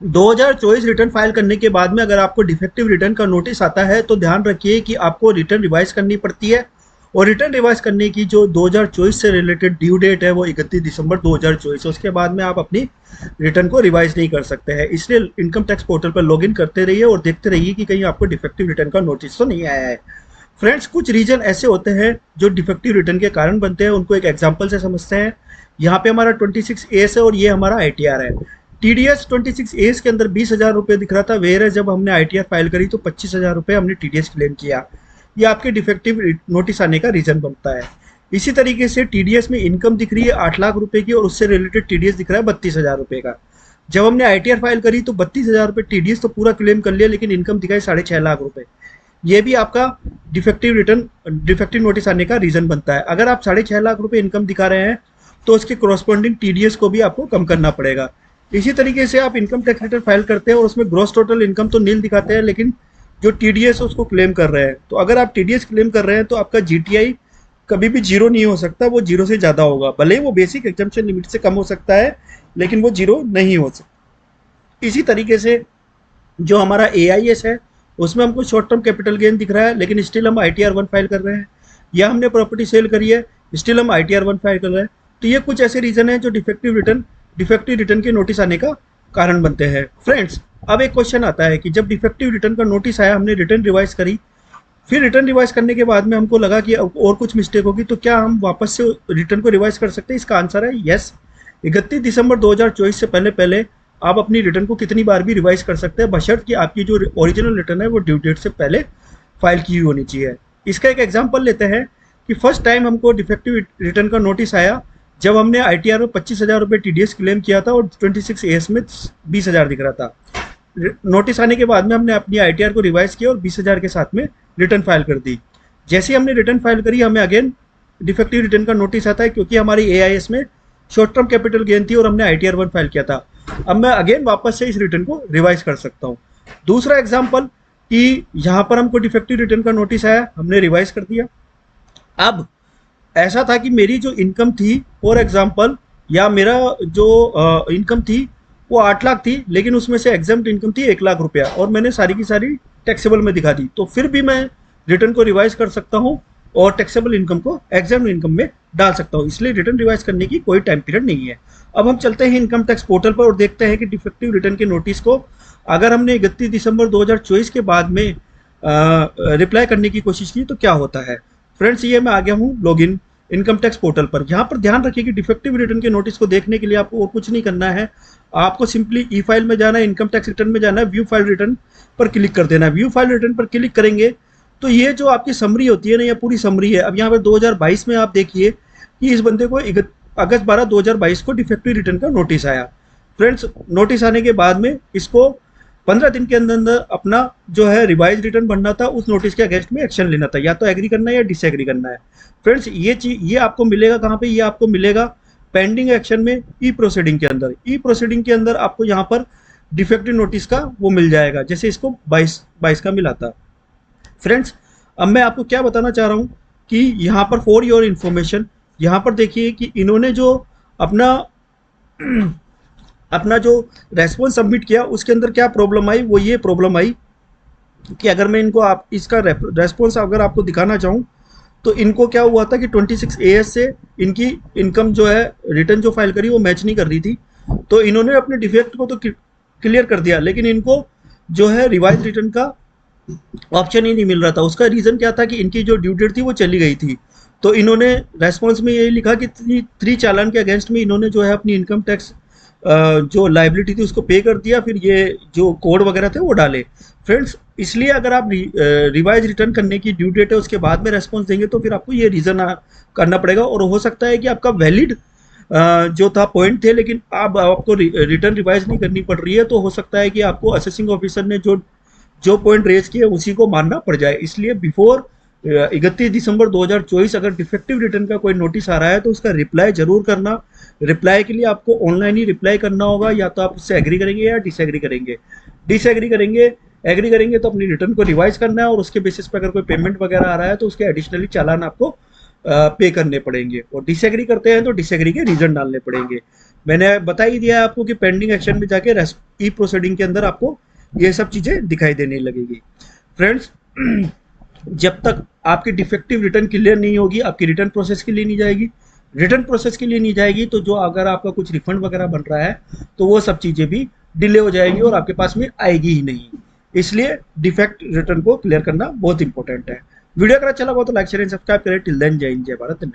2024 return file करने के बाद में अगर आपको डिफेक्टिव रिटर्न का नोटिस आता है तो ध्यान रखिए कि आपको रिटर्न रिवाइज करनी पड़ती है। और रिटर्न रिवाइज करने की जो 2024 से रिलेटेड ड्यू डेट है वो 31 दिसंबर 2024। उसके बाद में आप अपनी रिटर्न को रिवाइज नहीं कर सकते हैं। इसलिए इनकम टैक्स पोर्टल पर लॉगिन करते रहिए और देखते रहिए कि कहीं आपको डिफेक्टिव रिटर्न का नोटिस तो नहीं आया है। फ्रेंड्स, कुछ रीजन ऐसे होते हैं जो डिफेक्टिव रिटर्न के कारण बनते हैं, उनको एक एग्जाम्पल से समझते हैं। यहाँ पे हमारा 26 एस है और ये हमारा ITR है। TDS 26 एस के अंदर 20,000 रुपये दिख रहा था, वेयर है जब हमने ITR फाइल करी तो 25,000 रुपये हमने TDS क्लेम किया। ये आपके डिफेक्टिव नोटिस आने का रीजन बनता है। इसी तरीके से TDS में इनकम दिख रही है 8 लाख रुपए की और उससे रिलेटेड TDS दिख रहा है 32,000 रुपये का। जब हमने ITR फाइल करी तो 32,000 रुपये TDS तो पूरा क्लेम कर लिया, लेकिन इनकम दिखाई 6.5 लाख रुपए। ये भी आपका डिफेक्टिव नोटिस आने का रीजन बनता है। अगर आप 6.5 लाख रुपए इनकम दिखा रहे हैं तो उसके कोरस्पॉन्डिंग TDS को भी आपको कम करना पड़ेगा। इसी तरीके से आप इनकम टैक्स रिटर्न फाइल करते हैं और उसमें ग्रॉस टोटल इनकम तो नील दिखाते हैं, लेकिन जो TDS है उसको क्लेम कर रहे हैं। तो अगर आप TDS क्लेम कर रहे हैं तो आपका GTI कभी भी जीरो नहीं हो सकता, वो जीरो से ज़्यादा होगा। भले ही वो बेसिक एग्जम्पशन लिमिट से कम हो सकता है, लेकिन वो जीरो नहीं हो सकता। इसी तरीके से जो हमारा AIS है उसमें हमको शॉर्ट टर्म कैपिटल गेन दिख रहा है, लेकिन स्टिल हम ITR 1 फाइल कर रहे हैं। या हमने प्रॉपर्टी सेल करी है, स्टिल हम ITR 1 फाइल कर रहे हैं। तो ये कुछ ऐसे रीजन है जो डिफेक्टिव रिटर्न के नोटिस आने का कारण बनते हैं। फ्रेंड्स, अब एक क्वेश्चन आता है कि जब डिफेक्टिव रिटर्न का नोटिस आया, हमने रिटर्न रिवाइज करी, फिर रिटर्न रिवाइज करने के बाद में हमको लगा कि और कुछ मिस्टेक होगी, तो क्या हम वापस से रिटर्न को रिवाइज कर सकते हैं? इसका आंसर है यस। 31 दिसंबर 2024 से पहले पहले आप अपनी रिटर्न को कितनी बार भी रिवाइज कर सकते हैं, बशर्ते कि आपकी जो ओरिजिनल रिटर्न है वो ड्यू डेट से पहले फाइल की हुई होनी चाहिए। इसका एक एग्जांपल लेते हैं कि फर्स्ट टाइम हमको डिफेक्टिव रिटर्न का नोटिस आया जब हमने ITR में 25,000 रुपये TDS क्लेम किया था और 26 AS में 20,000 दिख रहा था। नोटिस आने के बाद में हमने अपनी ITR को रिवाइज किया और 20,000 के साथ में रिटर्न फाइल कर दी। जैसे ही हमने रिटर्न फाइल करी, हमें अगेन डिफेक्टिव रिटर्न का नोटिस आता है, क्योंकि हमारी AIS में शॉर्ट टर्म कैपिटल गेन थी और हमने ITR 1 फाइल किया था। अब मैं अगेन वापस से इस रिटर्न को रिवाइज कर सकता हूँ। दूसरा एग्जाम्पल कि यहाँ पर हमको डिफेक्टिव रिटर्न का नोटिस आया, हमने रिवाइज कर दिया। अब ऐसा था कि मेरी जो इनकम थी, फॉर एग्जाम्पल, या मेरा जो इनकम थी वो 8 लाख थी, लेकिन उसमें से एग्जाम्प्ट इनकम थी 1 लाख रुपया और मैंने सारी की सारी टैक्सेबल में दिखा दी। तो फिर भी मैं रिटर्न को रिवाइज कर सकता हूँ और टैक्सेबल इनकम को एग्जाम्प्ट इनकम में डाल सकता हूँ। इसलिए रिटर्न रिवाइज करने की कोई टाइम पीरियड नहीं है। अब हम चलते हैं इनकम टैक्स पोर्टल पर और देखते हैं कि डिफेक्टिव रिटर्न के नोटिस को अगर हमने 31 दिसंबर 2024 के बाद में रिप्लाई करने की कोशिश की तो क्या होता है। फ्रेंड्स, ये मैं आ गया हूँ लॉगिन इनकम टैक्स पोर्टल पर। यहाँ पर ध्यान रखिए कि डिफेक्टिव रिटर्न के नोटिस को देखने के लिए आपको और कुछ नहीं करना है। आपको सिंपली ई फाइल में जाना है, इनकम टैक्स रिटर्न में जाना है, व्यू फाइल रिटर्न पर क्लिक कर देना है। व्यू फाइल रिटर्न पर क्लिक करेंगे तो ये जो आपकी समरी होती है ना, ये पूरी समरी है। अब यहाँ पर 2022 में आप देखिए कि इस बंदे को अगस्त 12 2022 को डिफेक्टिव रिटर्न का नोटिस आया। फ्रेंड्स, नोटिस आने के बाद में इसको 15 दिन के अंदर अंदर अपना जो है रिवाइज रिटर्न बनना था, उस नोटिस के अगेंस्ट में एक्शन लेना था, या तो एग्री करना है या डिसएग्री करना है। फ्रेंड्स, ये चीज ये आपको मिलेगा कहाँ पे? ये आपको मिलेगा पेंडिंग एक्शन में, ई प्रोसीडिंग के अंदर। ई प्रोसीडिंग के अंदर आपको यहाँ पर डिफेक्टिव नोटिस का वो मिल जाएगा, जैसे इसको 22 का मिला था। फ्रेंड्स, अब मैं आपको क्या बताना चाह रहा हूँ कि यहाँ पर फॉर योर इन्फॉर्मेशन, यहाँ पर देखिए कि इन्होंने जो अपना अपना जो रेस्पॉन्स सबमिट किया उसके अंदर क्या प्रॉब्लम आई। वो ये प्रॉब्लम आई कि अगर मैं इनको आप इसका रेस्पॉन्स अगर आपको दिखाना चाहूँ तो इनको क्या हुआ था कि 26 AS से इनकी इनकम जो है रिटर्न जो फाइल करी वो मैच नहीं कर रही थी। तो इन्होंने अपने डिफेक्ट को तो क्लियर कर दिया, लेकिन इनको जो है रिवाइज रिटर्न का ऑप्शन ही नहीं मिल रहा था। उसका रीज़न क्या था कि इनकी जो ड्यू डेट थी वो चली गई थी। तो इन्होंने रेस्पॉन्स में यही लिखा कि 3 चालान के अगेंस्ट में इन्होंने जो है अपनी इनकम टैक्स जो लाइबिलिटी थी उसको पे कर दिया, फिर ये जो कोड वगैरह थे वो डाले। फ्रेंड्स, इसलिए अगर आप रिवाइज रिटर्न करने की ड्यू डेट है उसके बाद में रेस्पॉन्स देंगे तो फिर आपको ये रीज़न करना पड़ेगा। और हो सकता है कि आपका वैलिड जो था पॉइंट थे, लेकिन अब आपको रिटर्न रिवाइज नहीं करनी पड़ रही है, तो हो सकता है कि आपको असेसिंग ऑफिसर ने जो पॉइंट रेज किए उसी को मानना पड़ जाए। इसलिए बिफोर 31 दिसंबर 2024 अगर डिफेक्टिव रिटर्न का कोई नोटिस आ रहा है तो उसका रिप्लाई जरूर करना। रिप्लाई के लिए आपको ऑनलाइन ही रिप्लाई करना होगा, या तो आप उससे एग्री करेंगे या डिसएग्री करेंगे। डिसएग्री करेंगे, एग्री करेंगे तो अपनी रिटर्न को रिवाइज करना है और उसके बेसिस पर अगर कोई पेमेंट वगैरह आ रहा है तो उसके एडिशनली चालान आपको पे करने पड़ेंगे। और डिसएग्री करते हैं तो डिसएग्री के रीजन डालने पड़ेंगे। मैंने बता ही दिया है आपको कि पेंडिंग एक्शन में जाके ई प्रोसीडिंग के अंदर आपको ये सब चीज़ें दिखाई देने लगेगी। फ्रेंड्स, जब तक आपकी डिफेक्टिव रिटर्न क्लियर नहीं होगी, आपकी रिटर्न प्रोसेस के लिए नहीं जाएगी। रिटर्न प्रोसेस के लिए नहीं जाएगी तो जो अगर आपका कुछ रिफंड वगैरह बन रहा है तो वो सब चीज़ें भी डिले हो जाएगी और आपके पास में आएगी ही नहीं। इसलिए डिफेक्ट रिटर्न को क्लियर करना बहुत इंपॉर्टेंट है। वीडियो अगर अच्छा लगा तो लाइक शेयर एंड सब्सक्राइब करें। टिल देन, जय हिंद, जय भारत, धन्यवाद।